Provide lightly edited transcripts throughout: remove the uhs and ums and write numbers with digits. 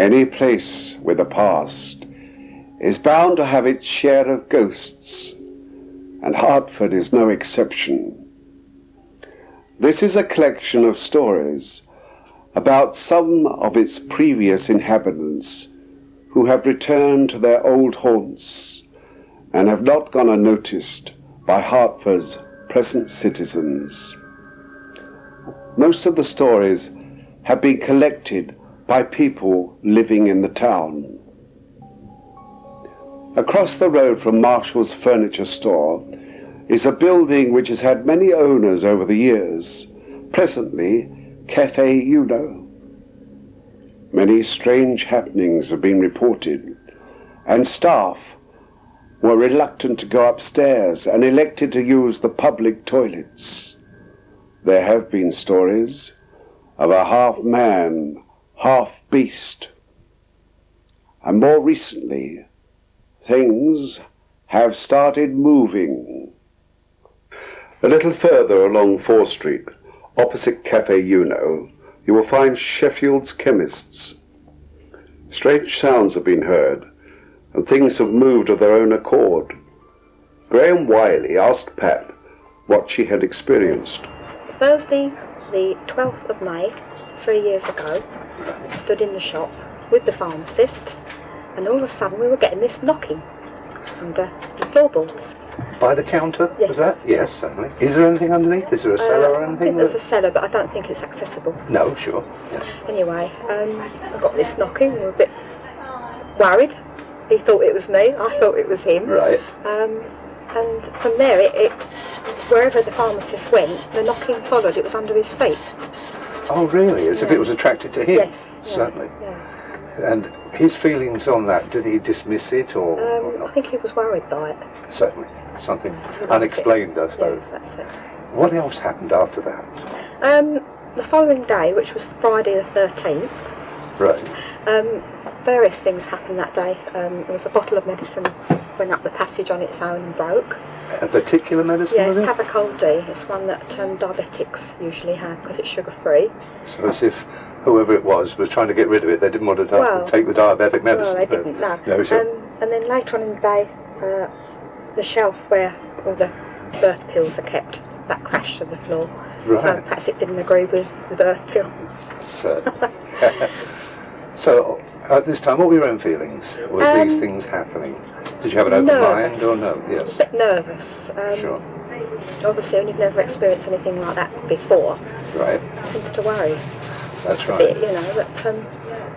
Any place with a past is bound to have its share of ghosts, and Hertford is no exception. This is a collection of stories about some of its previous inhabitants who have returned to their old haunts and have not gone unnoticed by Hertford's present citizens. Most of the stories have been collected by people living in the town. Across the road from Marshall's furniture store is a building which has had many owners over the years, presently Cafe Uno. Many strange happenings have been reported, and staff were reluctant to go upstairs and elected to use the public toilets. There have been stories of a half-man, half-beast, and more recently, things have started moving. A little further along 4th Street, opposite Cafe Uno, you will find Sheffield's Chemists. Strange sounds have been heard, and things have moved of their own accord. Graham Wiley asked Pat what she had experienced. Thursday, the 12th of May, 3 years ago, I stood in the shop with the pharmacist, and all of a sudden we were getting this knocking under the floorboards. By the counter? Yes. Was that? Yes, certainly. Is there anything underneath? Is there a cellar or anything? I think there's a cellar, but I don't think it's accessible. No, sure. Yeah. Anyway, I got this knocking. We were a bit worried. He thought it was me. I thought it was him. Right. And from there, it wherever the pharmacist went, the knocking followed. It was under his feet. Oh, really? As if it was attracted to him? Yes. Yeah, certainly. Yeah. And his feelings on that, did he dismiss it or I think he was worried by it. Certainly. Something unexplained, I suppose. Yeah, that's it. What else happened after that? The following day, which was Friday the 13th, right. Various things happened that day. There was a bottle of medicine went up the passage on its own and broke. A particular medicine? Yeah, was it? Cavacol D. It's one that diabetics usually have because it's sugar-free. So as if whoever it was trying to get rid of it, they didn't want to take the diabetic medicine. Well, they didn't, no. No, sure. And then later on in the day, the shelf where all the birth pills are kept, that crashed to the floor. Right. So perhaps it didn't agree with the birth pill. Certainly. So, at this time, what were your own feelings with these things happening? Did you have an open mind or no? Yes. A bit nervous. Sure. Obviously, when you've never experienced anything like that before, right. It tends to worry. That's right. A bit, but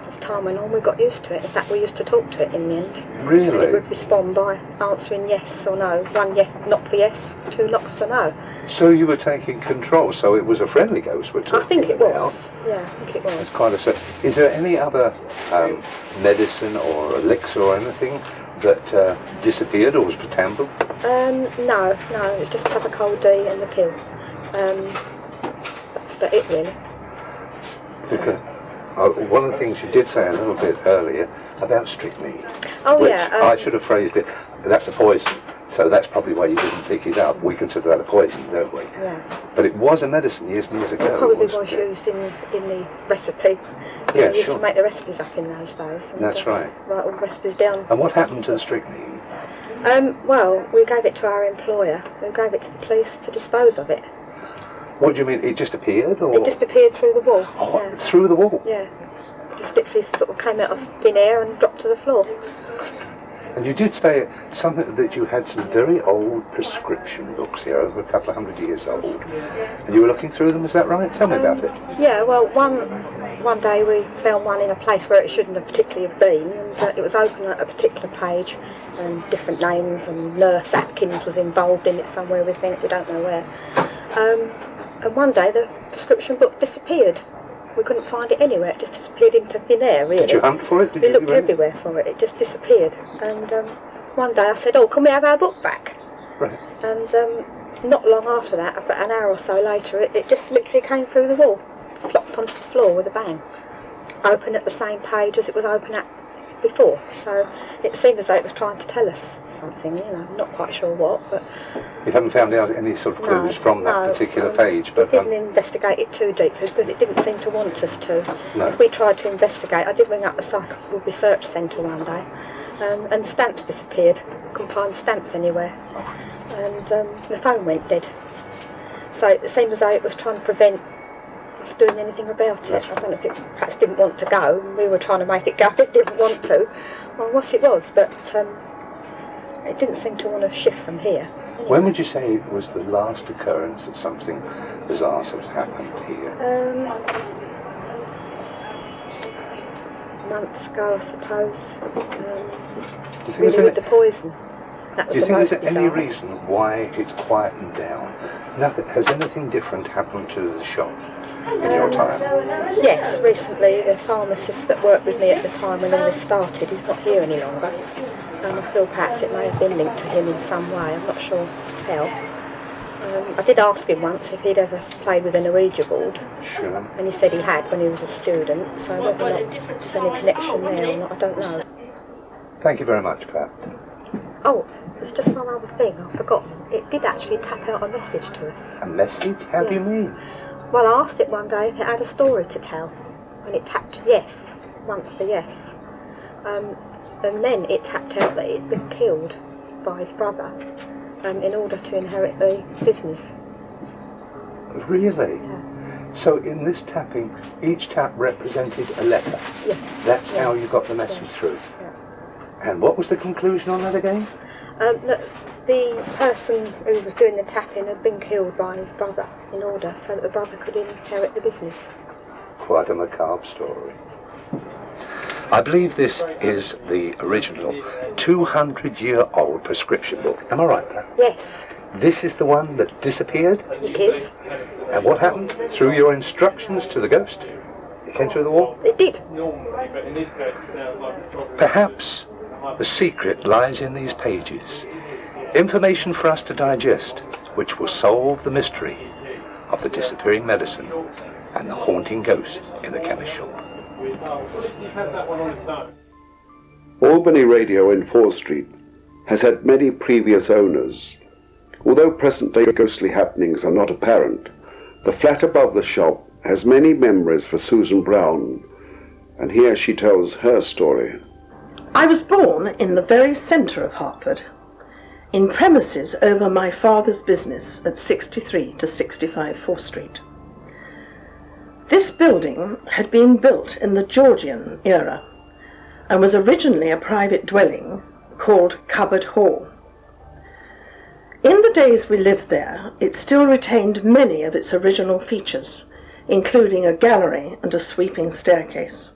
as time went on, we got used to it. In fact, we used to talk to it in the end. Really? And it would respond by answering yes or no. 1 yes, knock for yes, 2 knocks for no. So you were taking control, so it was a friendly ghost we're talking I think it about. was. Yeah, I think it was. It's quite a... Is there any other medicine or elixir or anything that disappeared or was tampered? No, it was just Cavacol D and the pill. That's about it, really. Okay. One of the things you did say a little bit earlier about strychnine, which I should have phrased it, that's a poison, so that's probably why you didn't pick it up. We consider that a poison, don't we? Yeah. But it was a medicine years and years ago. It probably was used in the recipe. Yeah, They used sure. to make the recipes up in those days. And, That's right. Write all the recipes down. And what happened to the strychnine? Well, we gave it to our employer. We gave it to the police to dispose of it. What do you mean? It just appeared, or It just appeared through the wall. oh, Yeah. through the wall? Yeah. Just literally sort of came out of thin air and dropped to the floor. And you did say something that you had some very old prescription books here, over a couple of 100 years old, and you were looking through them. Is that right? Tell me about it. Yeah. Well, one day we found one in a place where it shouldn't have particularly have been, and it was open at a particular page, and different names, and Nurse Atkins was involved in it somewhere. We think we don't know where. And one day the prescription book disappeared. We couldn't find it anywhere. It just disappeared into thin air, really. Did you hunt for it? We looked everywhere for it. It just disappeared. And one day I said, "Oh, can we have our book back?" Right. And not long after that, about an hour or so later, it just literally came through the wall, flopped onto the floor with a bang. Open at the same page as it was open at before. So it seemed as though it was trying to tell us something, I'm not quite sure what, but... You haven't found out any sort of clues from that particular page? But we didn't investigate it too deeply because it didn't seem to want us to. No. If we tried to investigate, I did ring up the Psychical Research Centre one day, and the stamps disappeared. Couldn't find the stamps anywhere. And the phone went dead. So it seemed as though it was trying to prevent us doing anything about it. I don't know if it perhaps didn't want to go, and we were trying to make it go, it didn't want to, or what it was, but it didn't seem to want to shift from here. Anyway. When would you say was the last occurrence that something bizarre sort of happened here? Months ago, I suppose. Really with the poison. That was Do you think there's bizarre. any reason why it's quietened down? Nothing. Has anything different happened to the shop in your time? Yes, recently the pharmacist that worked with me at the time when all this started is not here any longer. I feel perhaps it may have been linked to him in some way. I'm not sure how. I did ask him once if he'd ever played with an Ouija board. Sure. And he said he had when he was a student. So whether or not there's any connection there or not, I don't know. Thank you very much, Pat. Oh, there's just one other thing I've forgotten. It did actually tap out a message to us. A message? How do you mean? Well, I asked it one day if it had a story to tell, and it tapped yes, once for yes. And then it tapped out that he'd been killed by his brother in order to inherit the business. Really? Yeah. So in this tapping, each tap represented a letter? Yes. That's how you got the message through? Yeah. And what was the conclusion on that again? The person who was doing the tapping had been killed by his brother in order so that the brother could inherit the business. Quite a macabre story. I believe this is the original 200-year-old prescription book. Am I right, Pat? Yes. This is the one that disappeared? It is. And what happened? Through your instructions to the ghost? It came through the wall? It did. Perhaps the secret lies in these pages. Information for us to digest, which will solve the mystery of the disappearing medicine and the haunting ghost in the chemist shop. Albany Radio in 4th Street has had many previous owners. Although present-day ghostly happenings are not apparent, the flat above the shop has many memories for Susan Brown, and here she tells her story. I was born in the very centre of Hertford, in premises over my father's business at 63 to 65 4th Street. This building had been built in the Georgian era and was originally a private dwelling called Cupboard Hall. In the days we lived there, it still retained many of its original features, including a gallery and a sweeping staircase.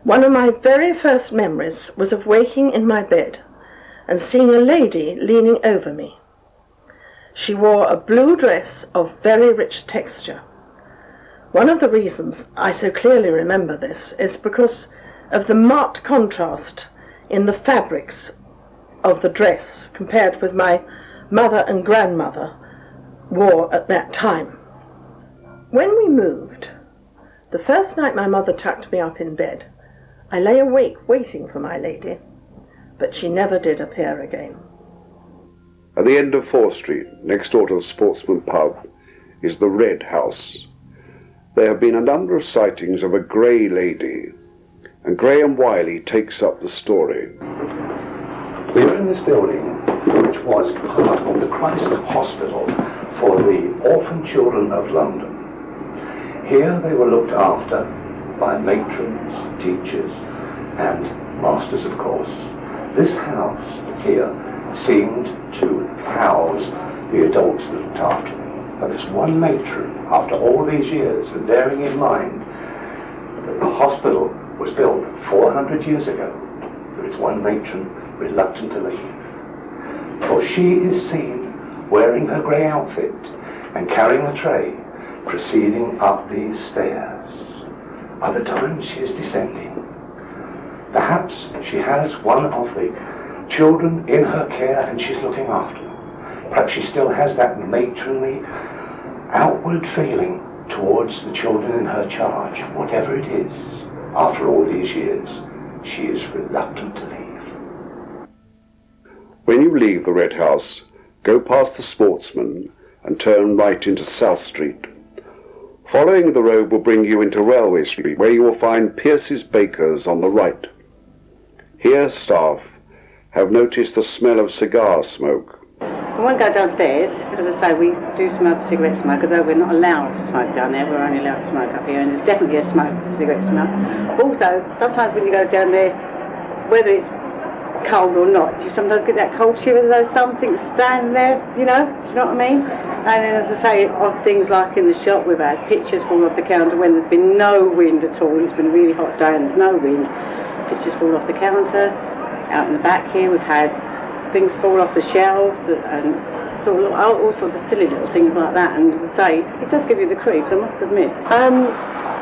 One of my very first memories was of waking in my bed and seeing a lady leaning over me. She wore a blue dress of very rich texture. One of the reasons I so clearly remember this is because of the marked contrast in the fabrics of the dress compared with my mother and grandmother wore at that time. When we moved, the first night my mother tucked me up in bed, I lay awake waiting for my lady, but she never did appear again. At the end of 4th Street, next door to the Sportsman Pub, is the Red House. There have been a number of sightings of a grey lady, and Graham Wiley takes up the story. We were in this building, which was part of the Christ Hospital for the orphan children of London. Here they were looked after by matrons, teachers, and masters, of course. This house here seemed to house the adults that looked after them. But this one matron, after all these years, and bearing in mind that the hospital was built 400 years ago, there is one matron reluctant to leave. For she is seen wearing her grey outfit and carrying a tray, proceeding up these stairs. Other times she is descending. Perhaps she has one of the children in her care and she's looking after them. Perhaps she still has that matronly outward feeling towards the children in her charge, whatever it is, after all these years. she is reluctant to leave. When you leave the Red House, go past the Sportsman and turn right into South Street. Following the road will bring you into Railway Street, where you will find Pierce's Bakers on the right. Here staff have noticed the smell of cigar smoke. I won't go downstairs, as I say, we do smell cigarette smoke, although we're not allowed to smoke down there, we're only allowed to smoke up here, and there's definitely a cigarette smell. Also, sometimes when you go down there, whether it's cold or not, you sometimes get that cold shiver as though something's standing there, you know what I mean? And then, as I say, odd things like in the shop, we've had pictures fall off the counter when there's been no wind at all. It's been a really hot day and there's no wind. Pictures fall off the counter. Out in the back here, we've had things fall off the shelves and all sorts of silly little things like that. And as I say, it does give you the creeps, I must admit.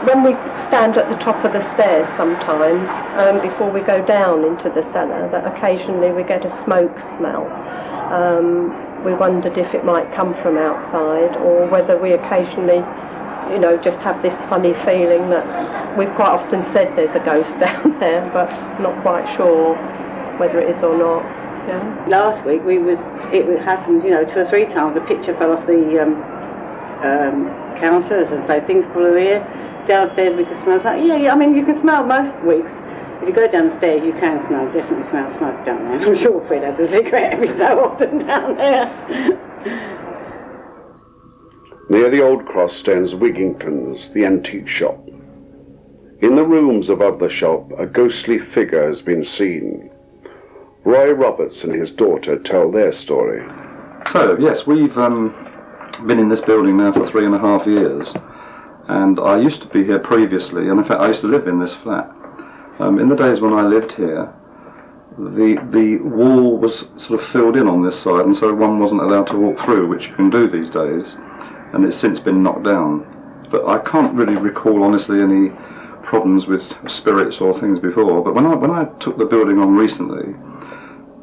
When we stand at the top of the stairs sometimes, before we go down into the cellar, that occasionally we get a smoke smell. We wondered if it might come from outside, or whether we occasionally, you know, just have this funny feeling that we've quite often said there's a ghost down there, but not quite sure whether it is or not. Yeah. Last week it happened, you know, 2 or 3 times. A picture fell off the counter, as I say, things fall here. Downstairs we could smell smoke. Yeah, I mean, you can smell most weeks. If you go downstairs, you can definitely smell smoke down there. I'm sure Fred has a cigarette every so often down there. Near the Old Cross stands Wigington's, the antique shop. In the rooms above the shop, a ghostly figure has been seen. Roy Roberts and his daughter tell their story. So, yes, we've been in this building now for 3.5 years. And I used to be here previously, and in fact I used to live in this flat. In the days when I lived here, the wall was sort of filled in on this side, and so one wasn't allowed to walk through, which you can do these days, and it's since been knocked down. But I can't really recall, honestly, any problems with spirits or things before. But when I took the building on recently,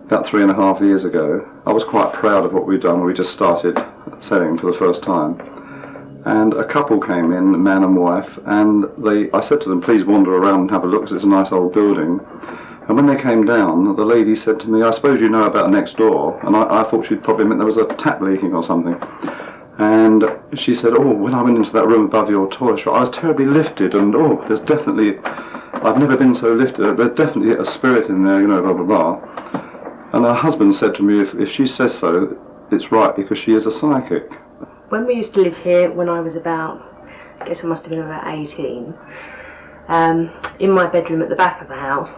about 3.5 years ago, I was quite proud of what we'd done. We just started selling for the first time. And a couple came in, man and wife, and I said to them, please wander around and have a look, because it's a nice old building. And when they came down, the lady said to me, I suppose you know about next door. And I thought she'd probably meant there was a tap leaking or something. And she said, oh, when I went into that room above your toy shop, I was terribly lifted, and oh, there's definitely, I've never been so lifted, there's definitely a spirit in there, you know, blah, blah, blah. And her husband said to me, if she says so, it's right, because she is a psychic. When we used to live here, when I was about, I guess I must have been about 18, in my bedroom at the back of the house,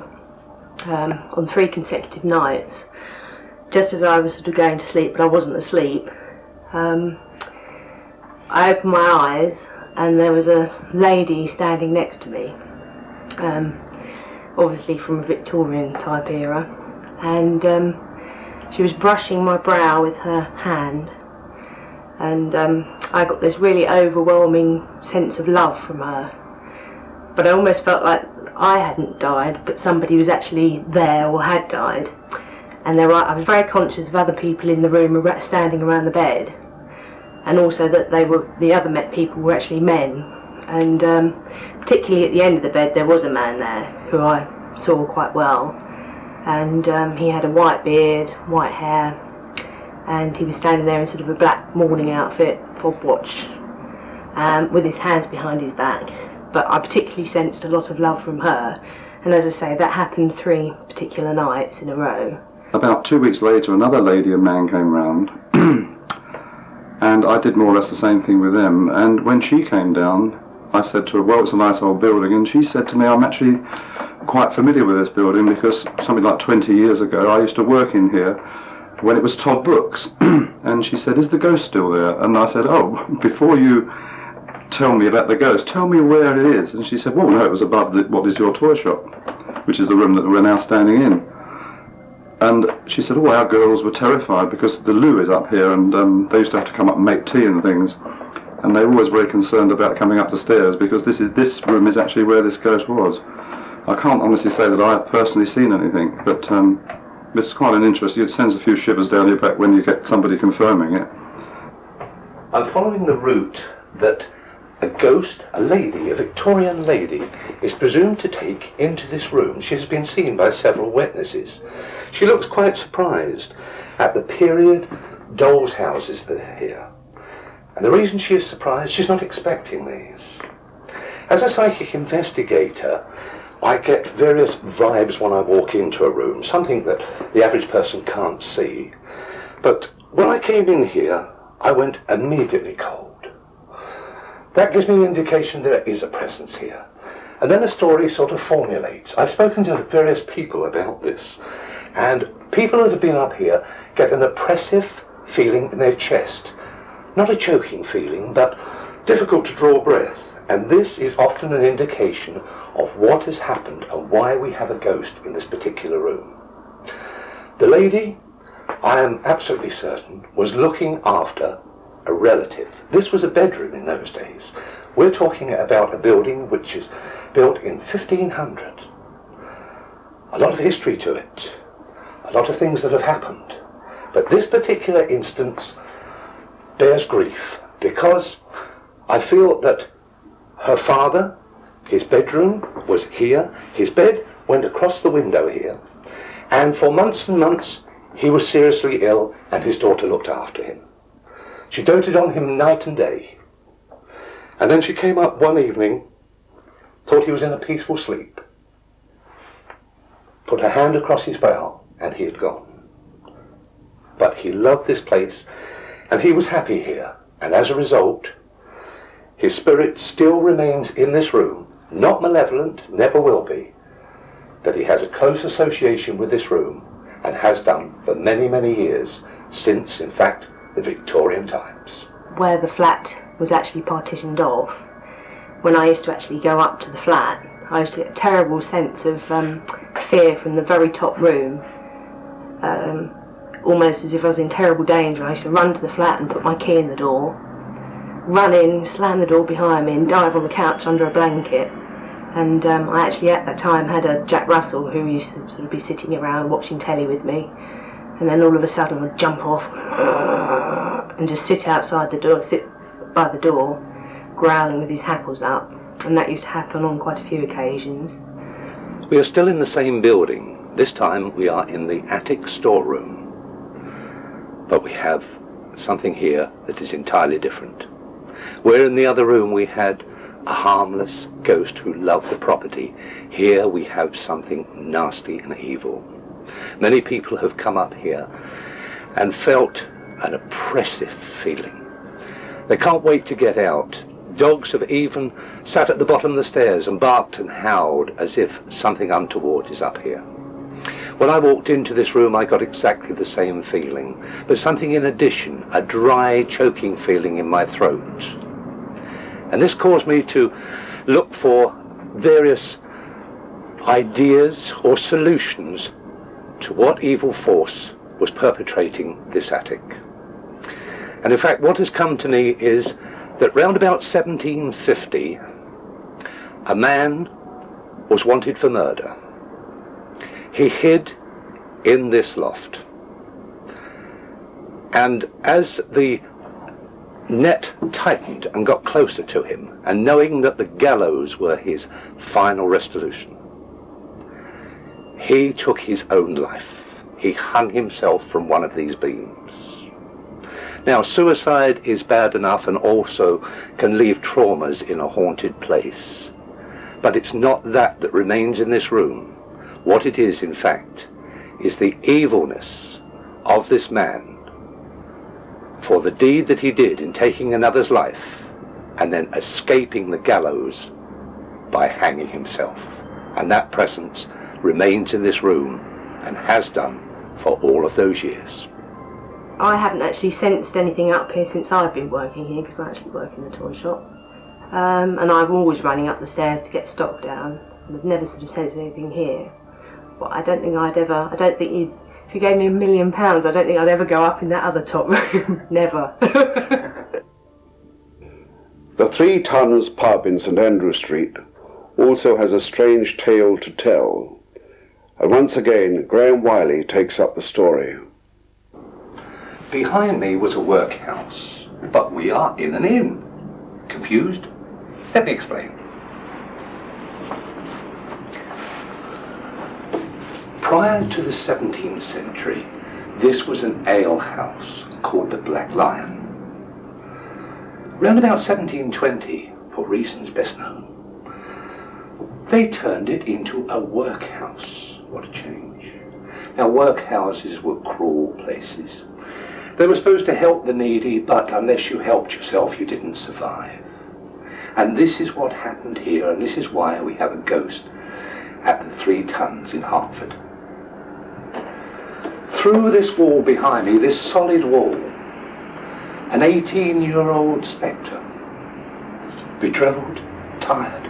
on 3 consecutive nights, just as I was sort of going to sleep, but I wasn't asleep, I opened my eyes and there was a lady standing next to me, obviously from a Victorian type era, and she was brushing my brow with her hand. And I got this really overwhelming sense of love from her. But I almost felt like I hadn't died, but somebody was actually there or had died. And I was very conscious of other people in the room standing around the bed, and also that the other people were actually men. And particularly at the end of the bed, there was a man there who I saw quite well. And he had a white beard, white hair, and he was standing there in sort of a black morning outfit, fob watch, with his hands behind his back. But I particularly sensed a lot of love from her, and as I say, that happened 3 particular nights in a row. About 2 weeks later, another lady and man came round, and I did more or less the same thing with them. And when she came down, I said to her, well, it's a nice old building, and she said to me, I'm actually quite familiar with this building, because something like 20 years ago I used to work in here when it was Todd Brooks. And she said, is the ghost still there? And I said, oh, before you tell me about the ghost, tell me where it is. And she said, well, no, it was above what is your toy shop, which is the room that we're now standing in. And she said, oh, our girls were terrified because the loo is up here, and they used to have to come up and make tea and things. And they were always very concerned about coming up the stairs, because this room is actually where this ghost was. I can't honestly say that I have personally seen anything, but it's quite an interest. It sends a few shivers down your back when you get somebody confirming it. I'm following the route that a ghost, a lady, a Victorian lady, is presumed to take into this room. She has been seen by several witnesses. She looks quite surprised at the period dolls' houses that are here. And the reason she is surprised, she's not expecting these. As a psychic investigator, I get various vibes when I walk into a room, something that the average person can't see. But when I came in here, I went immediately cold. That gives me an indication there is a presence here. And then a story sort of formulates. I've spoken to various people about this, and people that have been up here get an oppressive feeling in their chest. Not a choking feeling, but difficult to draw breath. And this is often an indication of what has happened and why we have a ghost in this particular room. The lady, I am absolutely certain, was looking after a relative. This was a bedroom in those days. We're talking about a building which is built in 1500. A lot of history to it. A lot of things that have happened. But this particular instance bears grief because I feel that her father, his bedroom was here, his bed went across the window here, and for months and months he was seriously ill and his daughter looked after him. She doted on him night and day. And then she came up one evening, thought he was in a peaceful sleep, put her hand across his brow, and he had gone. But he loved this place, and he was happy here, and as a result, his spirit still remains in this room, not malevolent, never will be, but he has a close association with this room, and has done for many, many years, since, in fact, the Victorian times. Where the flat was actually partitioned off, when I used to actually go up to the flat, I used to get a terrible sense of fear from the very top room, almost as if I was in terrible danger. I used to run to the flat and put my key in the door, run in, slam the door behind me and dive on the couch under a blanket. And I actually at that time had a Jack Russell who used to sort of be sitting around watching telly with me, and then all of a sudden would jump off and just sit outside the door, sit by the door, growling with his hackles up. And that used to happen on quite a few occasions. We are still in the same building. This time we are in the attic storeroom. But we have something here that is entirely different. Where in the other room we had a harmless ghost who loved the property, here we have something nasty and evil. Many people have come up here and felt an oppressive feeling. They can't wait to get out. Dogs have even sat at the bottom of the stairs and barked and howled as if something untoward is up here. When I walked into this room, I got exactly the same feeling, but something in addition, a dry, choking feeling in my throat. And this caused me to look for various ideas or solutions to what evil force was perpetrating this attic. And in fact, what has come to me is that round about 1750, a man was wanted for murder. He hid in this loft. And as the net tightened and got closer to him, and knowing that the gallows were his final resolution, he took his own life. He hung himself from one of these beams. Now, suicide is bad enough and also can leave traumas in a haunted place. But it's not that that remains in this room. What it is, in fact, is the evilness of this man for the deed that he did in taking another's life and then escaping the gallows by hanging himself. And that presence remains in this room and has done for all of those years. I haven't actually sensed anything up here since I've been working here, because I actually work in the toy shop. And I'm always running up the stairs to get stock down. And I've never sort of sensed anything here. But I don't think if you gave me £1 million, I don't think I'd ever go up in that other top room. Never. The 3 Tons pub in St Andrew Street also has a strange tale to tell. And once again, Graham Wiley takes up the story. Behind me was a workhouse, but we are in an inn. Confused? Let me explain. Prior to the 17th century, this was an ale house called the Black Lion. Round about 1720, for reasons best known, they turned it into a workhouse. What a change. Now, workhouses were cruel places. They were supposed to help the needy, but unless you helped yourself, you didn't survive. And this is what happened here, and this is why we have a ghost at the 3 Tons in Hertford. Through this wall behind me, this solid wall, an 18-year-old spectre, bedrevelled, tired,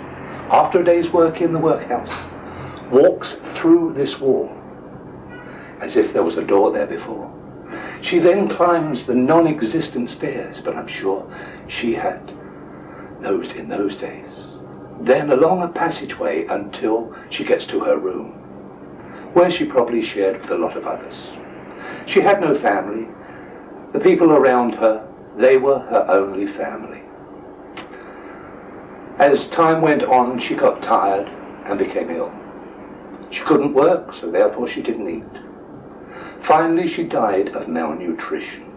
after a day's work in the workhouse, walks through this wall, as if there was a door there before. She then climbs the non-existent stairs, but I'm sure she had those in those days. Then along a passageway until she gets to her room, where she probably shared with a lot of others. She had no family. The people around her, they were her only family. As time went on, she got tired and became ill. She couldn't work, so therefore she didn't eat. Finally, she died of malnutrition.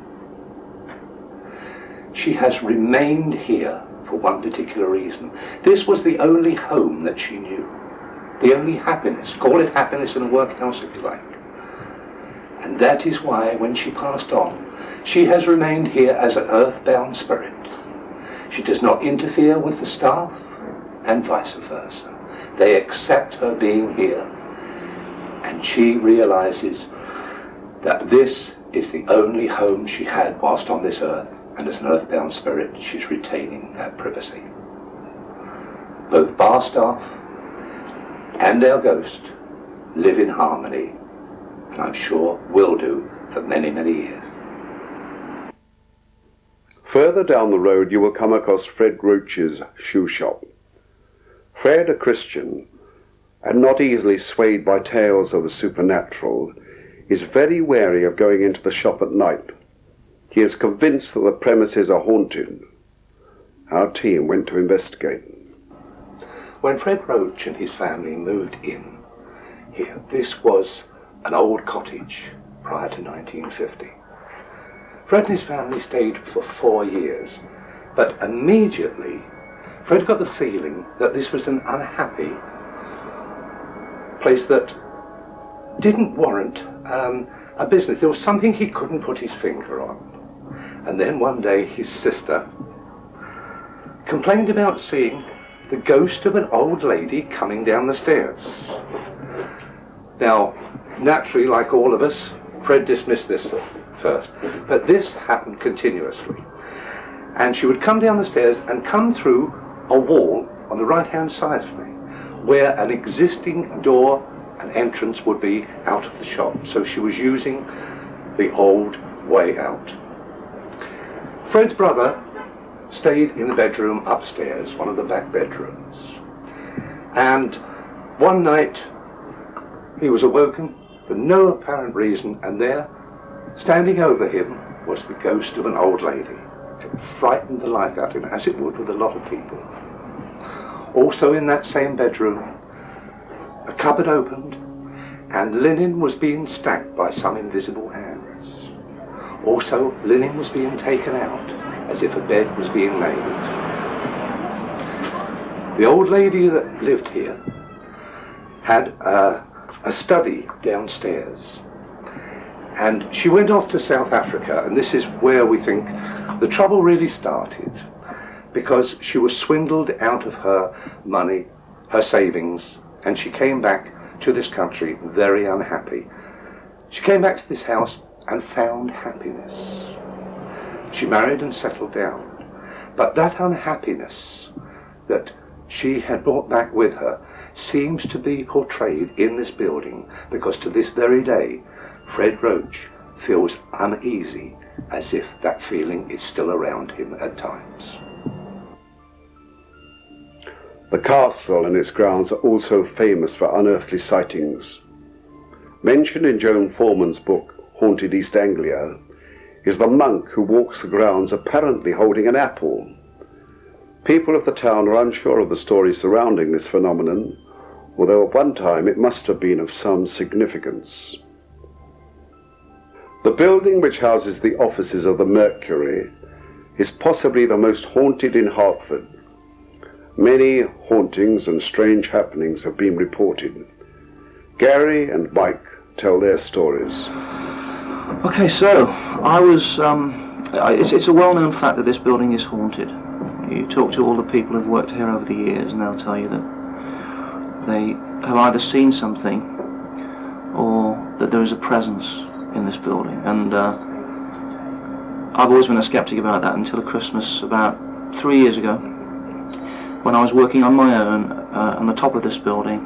She has remained here for one particular reason. This was the only home that she knew. The only happiness. Call it happiness in a workhouse if you like. And that is why, when she passed on, she has remained here as an earthbound spirit. She does not interfere with the staff, and vice versa. They accept her being here, and she realizes that this is the only home she had whilst on this earth, and as an earthbound spirit, she's retaining that privacy. Both bar staff and our ghost live in harmony, and I'm sure will do for many, many years. Further down the road you will come across Fred Roach's shoe shop. Fred, a Christian, and not easily swayed by tales of the supernatural, is very wary of going into the shop at night. He is convinced that the premises are haunted. Our team went to investigate. When Fred Roach and his family moved in here, this was an old cottage prior to 1950. Fred and his family stayed for 4 years, but immediately Fred got the feeling that this was an unhappy place that didn't warrant a business. There was something he couldn't put his finger on. And then one day his sister complained about seeing the ghost of an old lady coming down the stairs. Now, naturally, like all of us, Fred dismissed this first, but this happened continuously. And she would come down the stairs and come through a wall on the right-hand side of me, where an existing door and entrance would be out of the shop. So she was using the old way out. Fred's brother stayed in the bedroom upstairs, one of the back bedrooms. And one night he was awoken for no apparent reason, and there, standing over him, was the ghost of an old lady. It frightened the life out of him, as it would with a lot of people. Also in that same bedroom, a cupboard opened, and linen was being stacked by some invisible hands. Also, linen was being taken out, as if a bed was being made. The old lady that lived here had a study downstairs, and she went off to South Africa, and this is where we think the trouble really started, because she was swindled out of her money, her savings, and she came back to this country very unhappy. She came back to this house and found happiness. She married and settled down, but that unhappiness that she had brought back with her seems to be portrayed in this building, because to this very day Fred Roach feels uneasy, as if that feeling is still around him at times. The castle and its grounds are also famous for unearthly sightings. Mentioned in Joan Foreman's book, Haunted East Anglia, is the monk who walks the grounds apparently holding an apple. People of the town are unsure of the story surrounding this phenomenon, although at one time it must have been of some significance. The building which houses the offices of the Mercury is possibly the most haunted in Hertford. Many hauntings and strange happenings have been reported. Gary and Mike tell their stories. Okay, so I was, it's a well-known fact that this building is haunted. You talk to all the people who've worked here over the years and they'll tell you that they have either seen something or that there is a presence in this building. And I've always been a skeptic about that until Christmas about 3 years ago, when I was working on my own on the top of this building,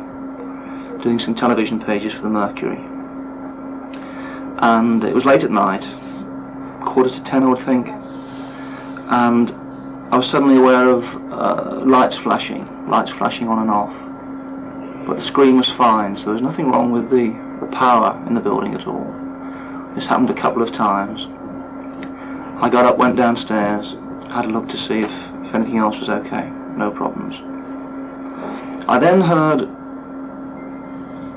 doing some television pages for the Mercury. And it was late at night, 9:45 I would think, and I was suddenly aware of lights flashing on and off. But the screen was fine, so there was nothing wrong with the power in the building at all. This happened a couple of times. I got up, went downstairs, had a look to see if anything else was okay. No problems. I then heard,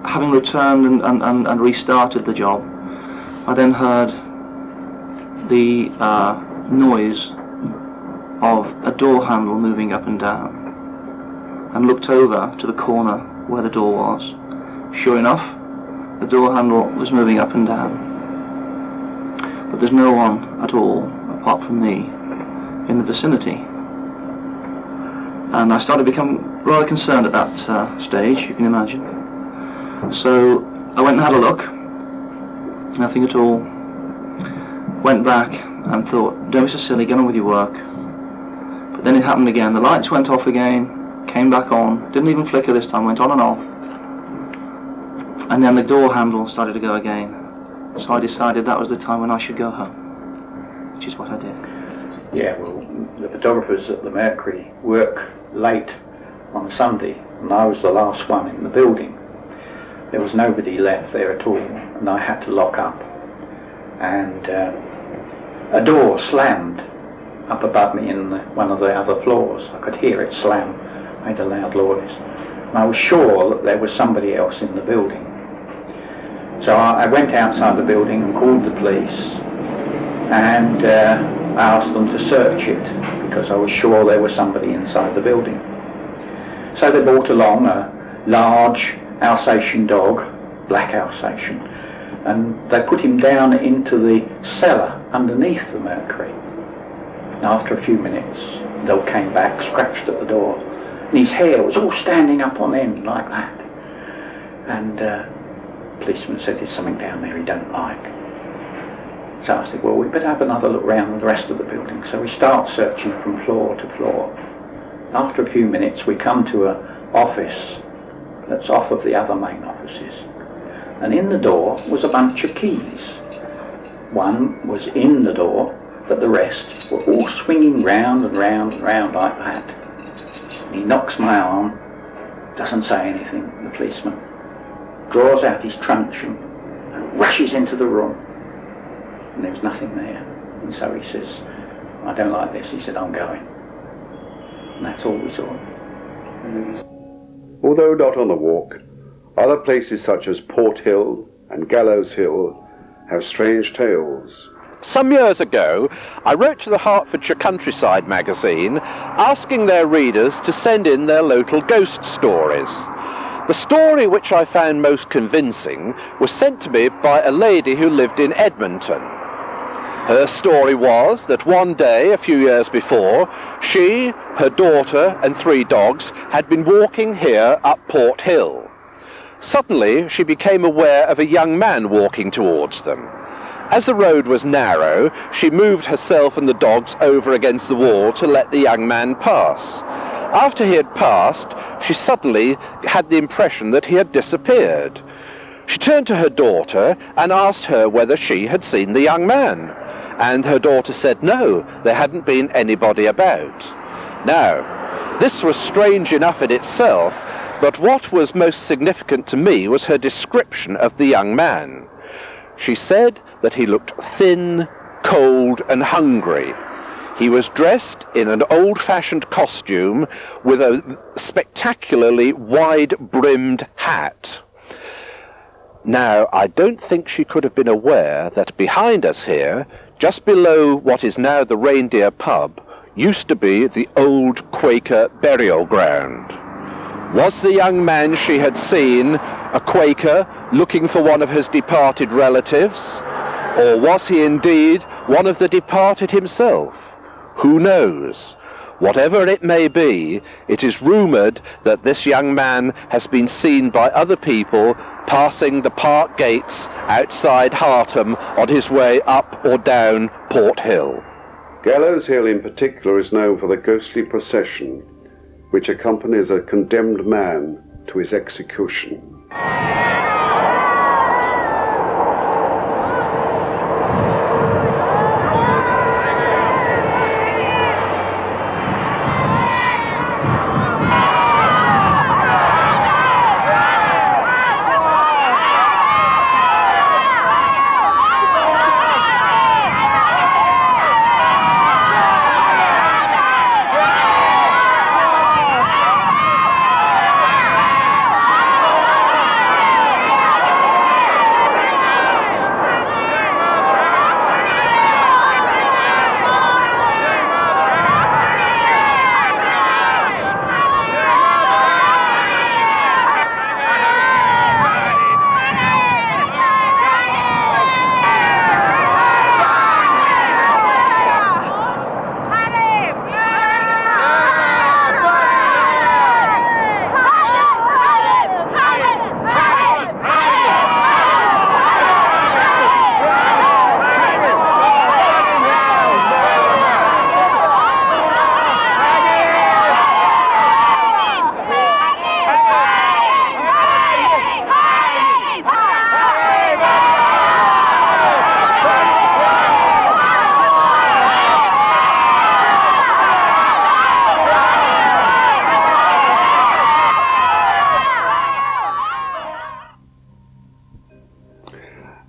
having returned and restarted the job, I then heard the noise of a door handle moving up and down, and looked over to the corner where the door was. Sure enough, the door handle was moving up and down, but there's no one at all apart from me in the vicinity. And I started to become rather concerned at that stage, you can imagine. So I went and had a look, nothing at all. Went back and thought, don't be so silly, get on with your work. But then it happened again. The lights went off again, came back on, didn't even flicker this time, went on and off. And then the door handle started to go again. So I decided that was the time when I should go home, which is what I did. Yeah, well, the photographers at the Mercury work late on Sunday, and I was the last one in the building. There was nobody left there at all, and I had to lock up. And a door slammed up above me in one of the other floors. I could hear it slam, made a loud noise. And I was sure that there was somebody else in the building. So I went outside the building and called the police, and I asked them to search it because I was sure there was somebody inside the building. So they brought along a large Alsatian dog, black Alsatian, and they put him down into the cellar underneath the Mercury. And after a few minutes, the dog came back, scratched at the door, and his hair was all standing up on end like that. And the policeman said, there's something down there he don't like. So I said, well, we better have another look round the rest of the building. So we start searching from floor to floor. After a few minutes, we come to an office that's off of the other main offices. And in the door was a bunch of keys. One was in the door, but the rest were all swinging round and round and round like that. And he knocks my arm, doesn't say anything, the policeman, draws out his truncheon and rushes into the room. And there was nothing there. And so he says, I don't like this. He said, I'm going. And that's all we saw. Although not on the walk, other places such as Port Hill and Gallows Hill have strange tales. Some years ago, I wrote to the Hertfordshire Countryside magazine asking their readers to send in their local ghost stories. The story which I found most convincing was sent to me by a lady who lived in Edmonton. Her story was that one day, a few years before, she, her daughter and 3 dogs had been walking here up Port Hill. Suddenly, she became aware of a young man walking towards them. As the road was narrow, she moved herself and the dogs over against the wall to let the young man pass. After he had passed, she suddenly had the impression that he had disappeared. She turned to her daughter and asked her whether she had seen the young man. And her daughter said no, there hadn't been anybody about. Now, this was strange enough in itself, but what was most significant to me was her description of the young man. She said that he looked thin, cold and hungry. He was dressed in an old-fashioned costume with a spectacularly wide-brimmed hat. Now, I don't think she could have been aware that behind us here, just below what is now the Reindeer pub, used to be the old Quaker burial ground. Was the young man she had seen a Quaker looking for one of his departed relatives? Or was he indeed one of the departed himself? Who knows? Whatever it may be, it is rumoured that this young man has been seen by other people passing the park gates outside Hartham on his way up or down Port Hill. Gallows Hill in particular is known for the ghostly procession which accompanies a condemned man to his execution.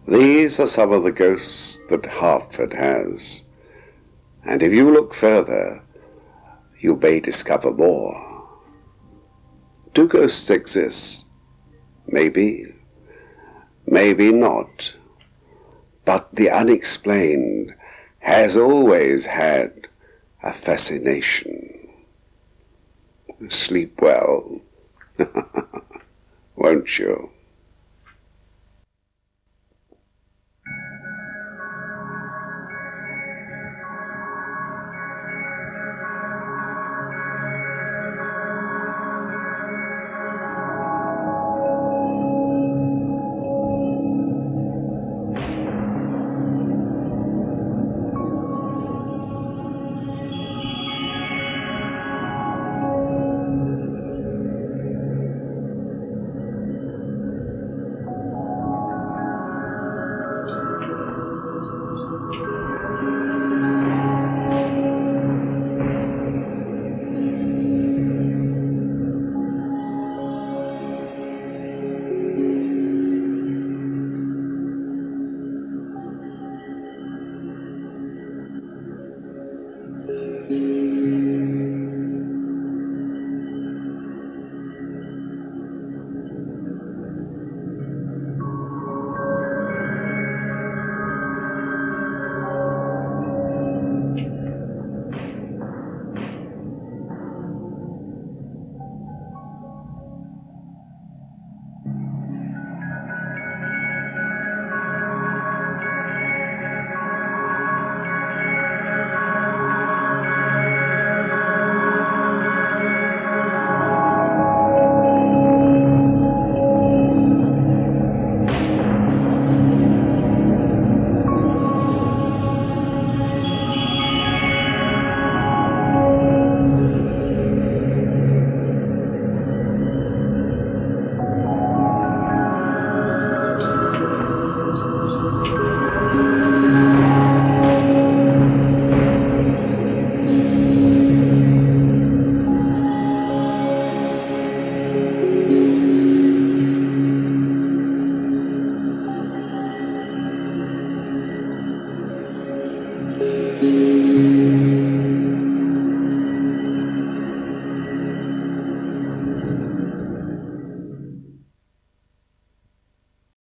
These are some of the ghosts that Hertford has, and if you look further, you may discover more. Do ghosts exist? Maybe, maybe not, but the unexplained has always had a fascination. Sleep well, won't you?